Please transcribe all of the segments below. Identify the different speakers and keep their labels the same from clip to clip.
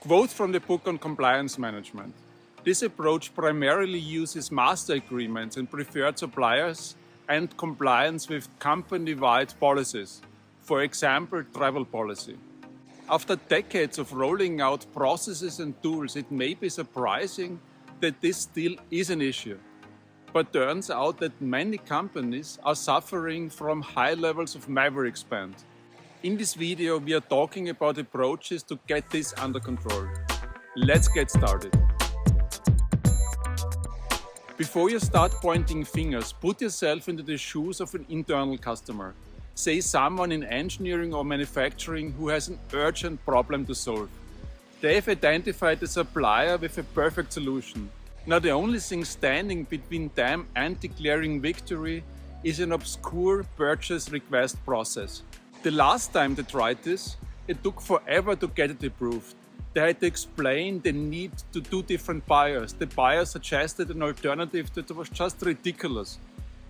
Speaker 1: Quote from the book on compliance management. This approach primarily uses master agreements and preferred suppliers and compliance with company-wide policies, for example, travel policy. After decades of rolling out processes and tools, it may be surprising that this still is an issue. But turns out that many companies are suffering from high levels of maverick spend. In this video, we are talking about approaches to get this under control. Let's get started. Before you start pointing fingers, put yourself into the shoes of an internal customer. Say someone in engineering or manufacturing who has an urgent problem to solve. They've identified a supplier with a perfect solution. Now the only thing standing between them and declaring victory is an obscure purchase request process. The last time they tried this, it took forever to get it approved. They had to explain the need to two different buyers. The buyer suggested an alternative that was just ridiculous.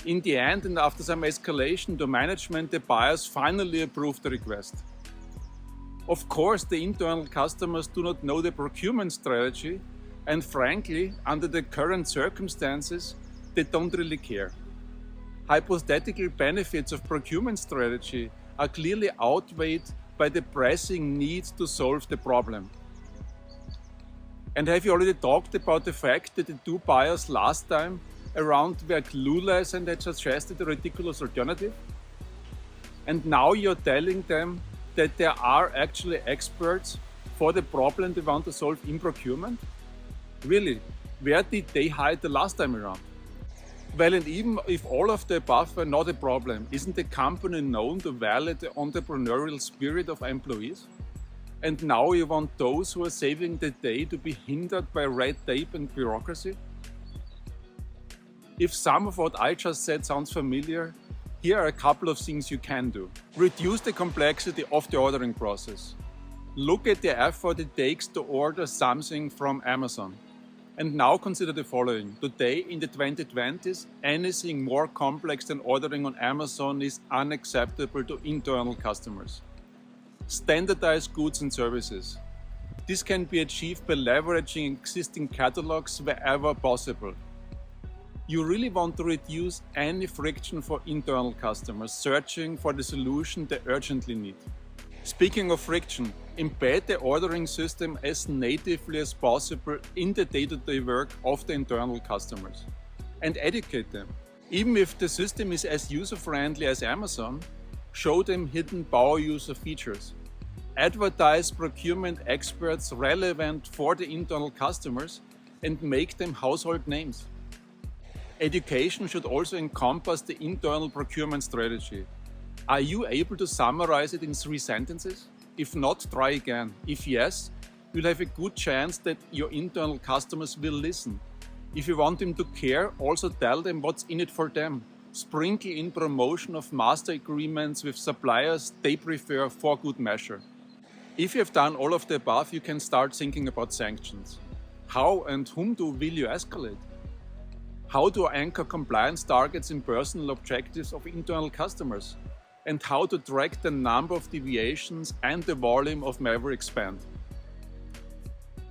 Speaker 1: In the end, and after some escalation to management, the buyers finally approved the request. Of course, the internal customers do not know the procurement strategy, and frankly, under the current circumstances, they don't really care. Hypothetical benefits of procurement strategy are clearly outweighed by the pressing need to solve the problem. And have you already talked about the fact that the two buyers last time around were clueless and had suggested a ridiculous alternative? And now you're telling them that there are actually experts for the problem they want to solve in procurement? Really, where did they hide the last time around? Well, and even if all of the above were not a problem, isn't the company known to value the entrepreneurial spirit of employees? And now you want those who are saving the day to be hindered by red tape and bureaucracy? If some of what I just said sounds familiar, here are a couple of things you can do. Reduce the complexity of the ordering process. Look at the effort it takes to order something from Amazon. And now consider the following. Today, in the 2020s, anything more complex than ordering on Amazon is unacceptable to internal customers. Standardize goods and services. This can be achieved by leveraging existing catalogs wherever possible. You really want to reduce any friction for internal customers searching for the solution they urgently need. Speaking of friction, embed the ordering system as natively as possible in the day-to-day work of the internal customers. And educate them. Even if the system is as user-friendly as Amazon, show them hidden power user features. Advertise procurement experts relevant for the internal customers and make them household names. Education should also encompass the internal procurement strategy. Are you able to summarize it in 3 sentences? If not, try again. If yes, you'll have a good chance that your internal customers will listen. If you want them to care, also tell them what's in it for them. Sprinkle in promotion of master agreements with suppliers they prefer for good measure. If you have done all of the above, you can start thinking about sanctions. How and whom will you escalate? How to anchor compliance targets in personal objectives of internal customers? And how to track the number of deviations and the volume of maverick spend.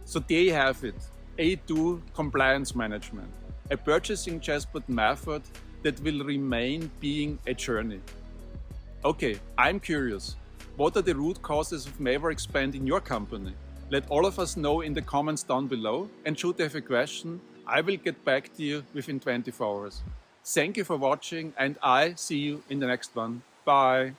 Speaker 1: So there you have it, A2 compliance management, a purchasing chessboard method that will remain being a journey. Okay, I'm curious, what are the root causes of maverick spend in your company? Let all of us know in the comments down below, and should you have a question, I will get back to you within 24 hours. Thank you for watching, and I see you in the next one. Bye.